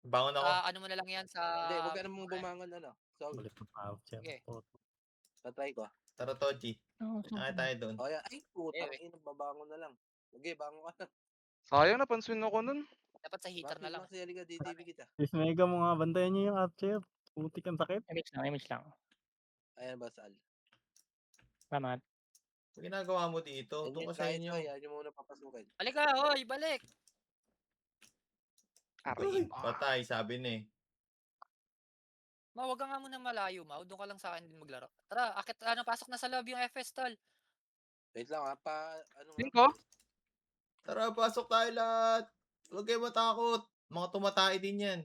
Bangon ako. Ano mo na lang yan sa... Hindi, huwag ka namang bumangon ano. So, Balik mo pa. Sige. tatry ko. Tara, Toji. oh, Nakaya tayo doon. O, ay, putang Eh, ina, babangon na lang. Okay, bangon ka na. Sayang, napansin ako nun. Dapat sa heater na lang. Maxi, halika, DTV kita. Is Mega mo nga, bantayan niyo yung Archer. Putik ang sakit. image lang. Ayan ba, Sal? Tama. Ang ginagawa mo dito, Hindi, doon ka sa kahit inyo. to, yan yung muna papasukin. Balik ka, hoy, balik. Uy, patay, sabi ni. Ma, wag ka nga muna malayo, ma. Doon ka lang sa akin din maglaro. Tara, pasok na sa lobby yung FS, tol. Wait lang, ha, ano nga? Cinco? Tara, pasok tayo lahat. Huwag kayo matakot. Mga tumatay din yan.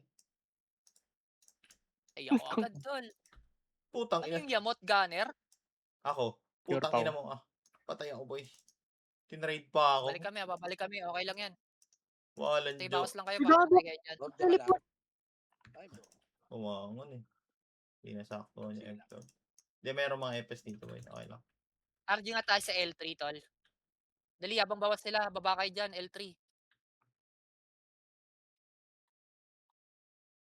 Ay, ako agad, tol. Putang Ano ina. yung Yamot Gunner? Ako. Pure Putang ina pow. mo ah. Patay ako boy. Tinraid pa ako. Babalik kami. Okay lang yan. Walang Stay joke. bawas lang kayo. Gago. Baka patay kayo dyan. Rob, dyan ka lang. Ay, bro. Umangon eh. Hindi nasakto niya Hector. Hindi, meron mga FS dito boy. Okay lang. RG nga tayo sa L3, tol. Dali, habang bawas sila. Baba kayo dyan, L3.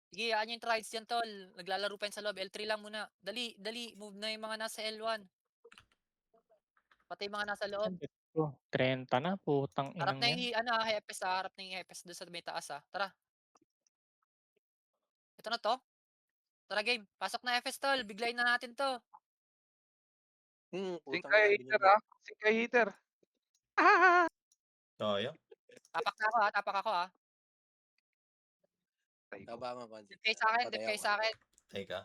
Sige, ano yung trides dyan, tol. Naglalaro pa yun sa loob. L3 lang muna. Dali. Move na yung mga nasa L1. Pati yung mga nasa loob. 30 na, putang Harap inang na yan. yung HFS, harap na yung HFS doon sa may taas, Tara. Ito na to. Tara, game. Pasok na FS, tol. Biglayin na natin to. Sink Putang kay ina, heater binigay. ah. Sink kay heater. Kaya? Tapak ako, Tabangan ko. Dip kayo sa akin, Patay ako. sa akin. Teka.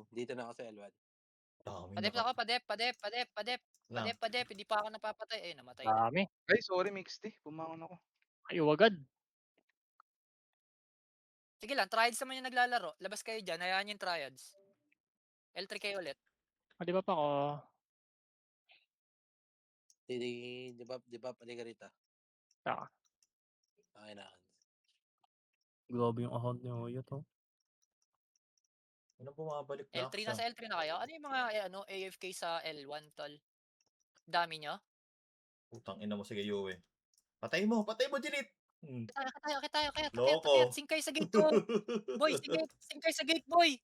Dito na ako sa L1. Dami Padep naka... ako, padep. lang. Padep, hindi pa ako napapatay. Ayun, namatay na. Dami. Ay, sorry, mixed eh. Pumangon ako. Ayaw agad. Sige lang, triads naman yung naglalaro. Labas kayo dyan, hayaan yung triads. L3 kayo ulit. Di ba pa ako? Di ba, pali ka rito. Ah, Okay na. Grabe yung account ni Oyot, oh. Ano bumabalik na L3, nasa L3 na kayo? Ano yung mga AFK sa L1, tol? Dami nyo? Putang ina mo, sige, Yue. Patay mo, Jinit! Hmm. Kaya, Loko. sing kayo sa gate ko. Boy, sing kayo sa gate, boy.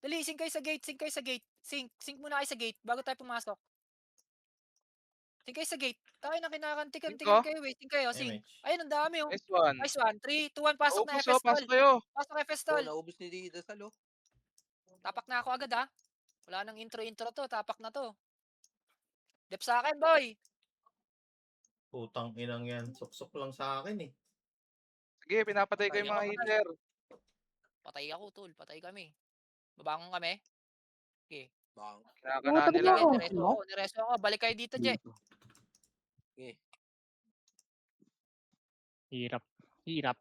Dali, sing kayo sa gate. Sing muna kayo sa gate bago tayo pumasok. Sing kayo sa gate. Tayo na kinakantikan kayo, sing kayo, sing. MH. Ayun, ang dami, oh. S1. Nice one. 3, 2, 1, pasok na Naubos FS, oh, tol. pasok kayo. Pasok FS, Oh, tol. naubos ni Dida Salo. Tapak na ako agad, ha. Wala nang intro to. Tapak na to. Dep sa akin, boy. Putang inang yan. Suksok lang sa akin eh. Sige, pinapatay ko yung mga Patay. healer. Patay ako, tol. Patay kami. Babangon kami. Okay. Bang. Kinakanaan nila Ako. ako. Nireso ako. Balik kayo dito, Je. Okay. Hirap.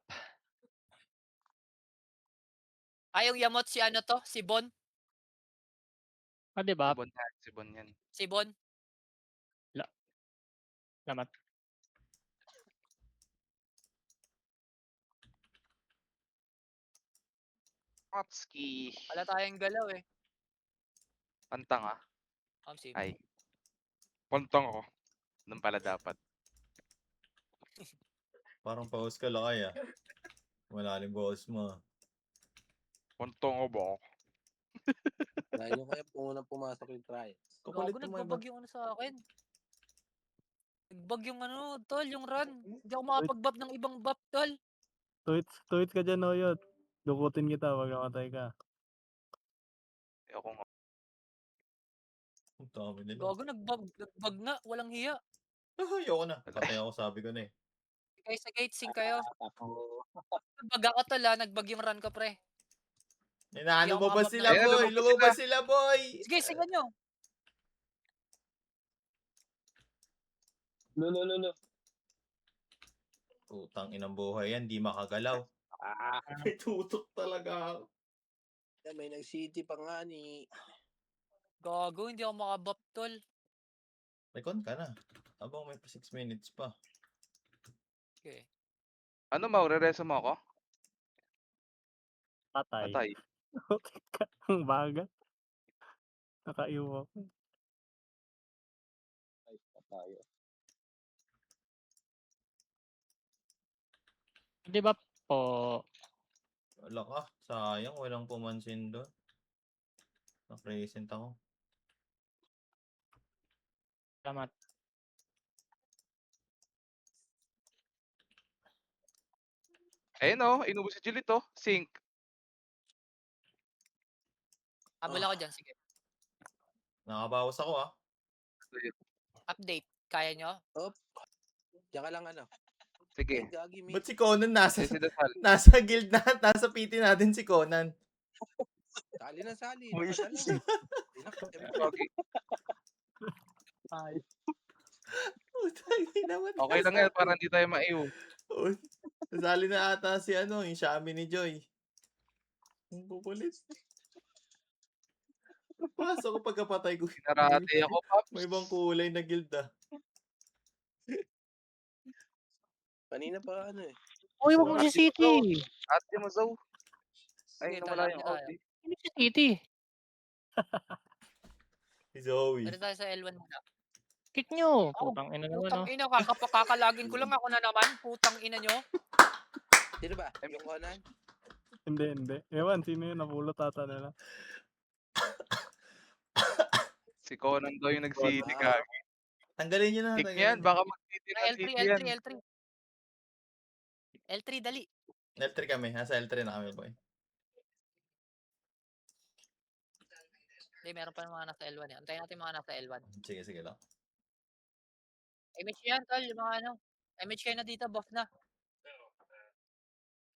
Ayaw yamot si si Bon. Di ba? Si Bon yan. Si Bon. Lamat. Kotski. Wala tayong galaw, eh. Pantang ah. Sim. Ay. Pontong ako. Nung pala dapat. Parang pause ka lakay ah. Malalim boss mo. Pontong ako ba? Dahil nyo kaya unang pumasok yung trials. Kukulit Gago, mo iba. nagbabag yung sa akin. Nagbag yung tol, yung run. Hindi ako makapag-buff ng ibang buff, tol. Tweets ka dyan, Oyot. Dukutin kita, wag namatay ka. Ako nga. Ang dami nila. Gago, nagbag na. Walang hiya. Ayoko na. Patay ako, sabi ko na eh. Kayo sa gate, sing kayo. Ako. Nagbag ako, tol, nagbag yung run ko, pre. Inaano Hindi ako mo ba makapag- sila, Ayan, boy? lumabas Lumabas sila, boy! Sige, singan nyo. No. Putang inang buhay yan, di makagalaw. May tutok talaga ako. May nag-city pa nga ni... Gago, hindi ako makabuff, tol. May con ka na. Abang may 6 minutes pa. Okay. Ano Mau? Re-reso mo ako? Patay. Patay. Ang baga. Nakaiwa ko. Ay, pa tayo. Di ba po? Wala ka. Sayang, walang pumansin doon. Na-present ako. Lamat. Ayun oh, inubos si Juliet oh. Sync. Habol ako dyan, sige. Nakabawas ako ah. Update. Kaya nyo? Diyan ka lang Sige. Ay, gagi, Ba't si Conan nasa, Si Dasal. nasa guild na, nasa PT natin si Conan? Sali na sali. Uy, Nakadalaw. Okay. Ay. Putang ina naman. Okay lang yan para hindi tayo maiw. Nasali na ata si yung Xiaomi ni Joy. Ang kukulit. Pasok ko pagkapatay ko. Narate ako, Paps. May ibang kulay na guild ah. Kanina pa Uy, wag mo si City. Ate mo, Zoe. Ay, Sige, nawala talaan yung nyo out tayo. eh. Ano si City? Si Zoe. Pwede tayo sa L1 muna. Kick nyo. Putang ina naman, Putang oh. ina, kakalagin ko lang ako na naman. Putang ina nyo. Sino ba? Yung Conan? Hindi. Ewan, sino yun? Napulot ata nila. Si Conan daw yung nag-city Ah. ka. Tanggalin nyo na. Kick tanggalin niyan, nyo. baka mag-city na L3, city yan. L3. L3, dali. L3 kami. Nasa L3 na kami, boy. Hindi, meron pa mga nasa L1 eh. Antayin natin mga nasa L1. Sige lang. Image yan, tol. Yung mga image kayo na dito, buff na.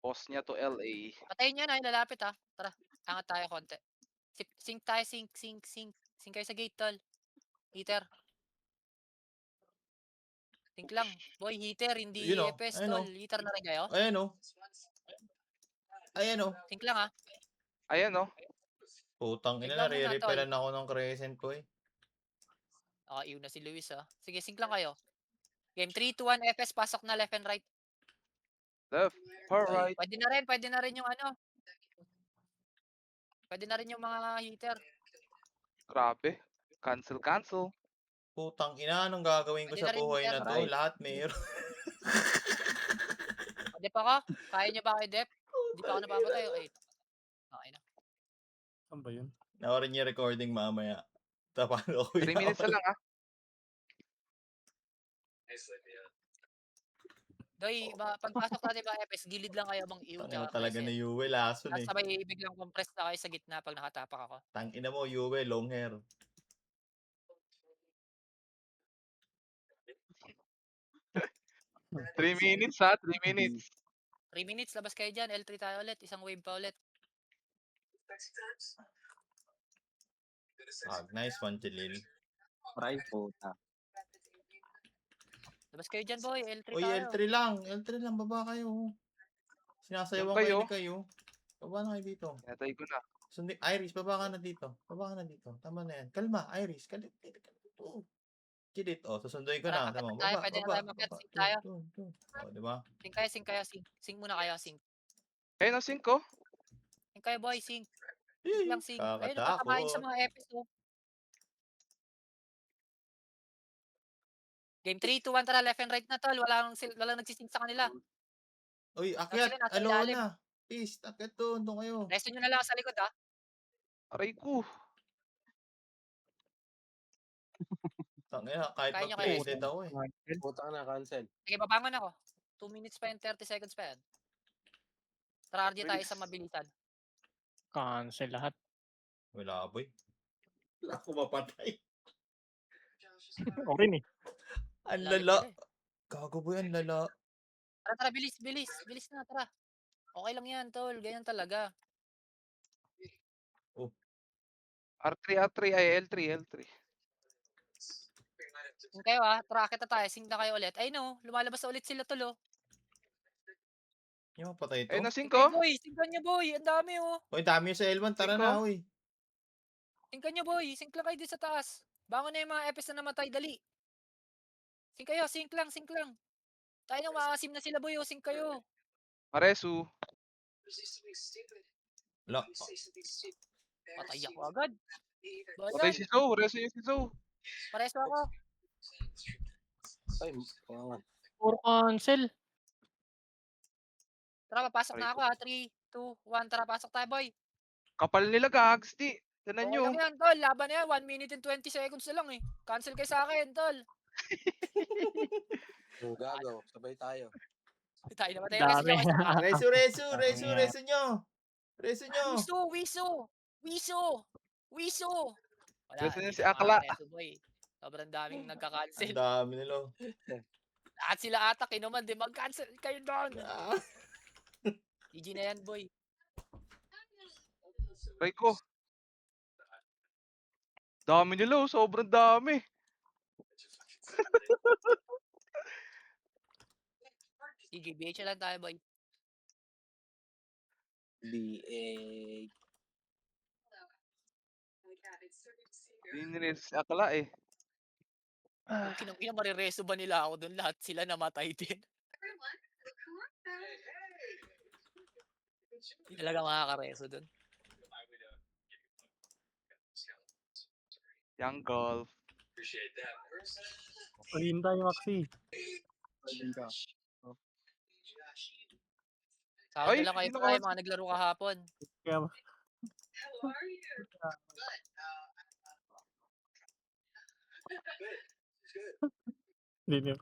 Boss niya to LA. Patayin nyo na, lalapit ha. Tara, angat tayo konti. Sync tayo, sync. Sing kayo sa gate, tol. Heater. Think lang. Boy, heater, hindi Yun, oh. EPS, Ayun, tol. oh. Heater na rin kayo? Ayan o. Ayan o. Think lang, ha. Ayan, oh. Putang ina, Tignan mo na, tol. nare-repairan ako ng crescent ko eh. Iyon na si Luis, ah. Sige, sync lang kayo. Game 3, 2, 1, FS, pasok na left and right. Left, or right. Pwede na rin yung ano. Pwede na rin yung mga heater. Grabe. Cancel, cancel. Putang ina, anong gagawin ko Pwede sa na rin buhay na heater. to? Right. Lahat meron. Dep ako? Kaya nyo ba kayo, Dep? Hindi pa ako napamatay. Okay na. Saan ba yun? Nawarin niya recording mamaya. Tapano ko 3 minutes na lang, ah. Doy, pagpasok natin ba FS, gilid lang kayo bang iu Tangina tsaka talaga crescent. ni Yue, lason Tapos eh. sabay biglang compress na kayo sa gitna pag nakatapak ako. Tangina mo, Yue, long hair. Three minutes, ha? 3 minutes. 3 minutes, labas kayo dyan. L3 tayo ulit. Isang wave pa ulit. Nice one, Jelil. Aray, puta. Labas kayo dyan, boy. L3 Uy, tayo. L3 lang. L3 lang, baba kayo. Sinasayawan Yan kayo. kayo ni kayo. Baba na kayo dito. Pinatay ko na. Iris, baba ka na dito. Baba ka na dito. Tama na yan. Kalma, Iris. Kalit. Kilit. Oh, susunduin ko na. Tara, Tama. tayo, Baba, pwede na baba. tayo mag-get Baba. sync tayo. Doon. Oh, di ba? Sync kayo, sync kayo, sync. Sync muna kayo, sync. Ayun, 5. Sync kayo, boy, sync. Sync lang, sync. Ayun, nakatamahin sa Kakatakot. mga episode. Game 3, 2, 1, tara, left and right na, tol. Walang nagsisync sa kanila. Uy, Sila akyat. nasa Alo ilalim. na. Peace. Akyat doon. Doon kayo. Resto nyo na lang sa likod, ha. Aray ko. Tangina, kahit Kaya nyo mag-play kayo. dead ako eh. Puta na, cancel. Sige, babangon ako. 2 minutes pa yan, 30 seconds pa yan. Tara, RG tayo sa mabilisan. Cancel lahat. Wala, boy. Wala ako mapatay. Okay ni. Ang Lalim lala. nila eh. Gago boy, ang lala. Tara, bilis. Bilis na, tara. Okay lang yan, tol. Ganyan talaga. R3, ay L3. Kung kayo tracket na tayo. Sync na kayo ulit. Ay no, lumalabas na ulit sila, tol, oh. Yung mapatay ito. Ayun na, Sync 5. kayo, boy. Syncan nyo, boy. Ang dami, oh. Uy, dami yung sa L1. Tara Cinco. na, uy. Syncan nyo, boy. Sync lang kayo din sa taas. Bangon na yung mga EPS na namatay. Dali. Sync kayo. Sync lang. Tayo na, maasim na sila, boy. Oh. Sync kayo. Maresu. Wala. Patay ako agad. Patay Bayan. si Zoe. Resu yung si Zoe. Pareso ako. Ay, pangan. Puro cancel. Tara, papasok na ako, ha. 3, 2, 1. Tara, pasok tayo, boy. Kapal nila, gags, di. Tinan Okay nyo. lang yan, tol. Laban na yan. 1 minute and 20 seconds na lang, eh. Cancel kayo sa akin, tol. Gago, sabay tayo. Tayo namatay. Dami. Resu nyo. Resu nyo. Wiso! Wala, Resu hindi niya si na Akla. makareso, boy. Sobrang daming nagka-cancel. Ang dami nila. Lahat sila ata kinuman, di mag-cancel kayo doon. Ah. GG na yan, boy. Aray ko. Dami nila, oh. Sobrang dami. GG, BH lang tayo, boy. BA. Hindi nila si Akla, eh. Kinang marireso ba nila ako doon? Lahat sila namatay din. Hindi talaga makakareso doon. Young golf. Ulihin tayo, Maxi. Sa akin Ay, na lang kayo sino try, ka- mga naglaro kahapon. Kaya, hindi niya.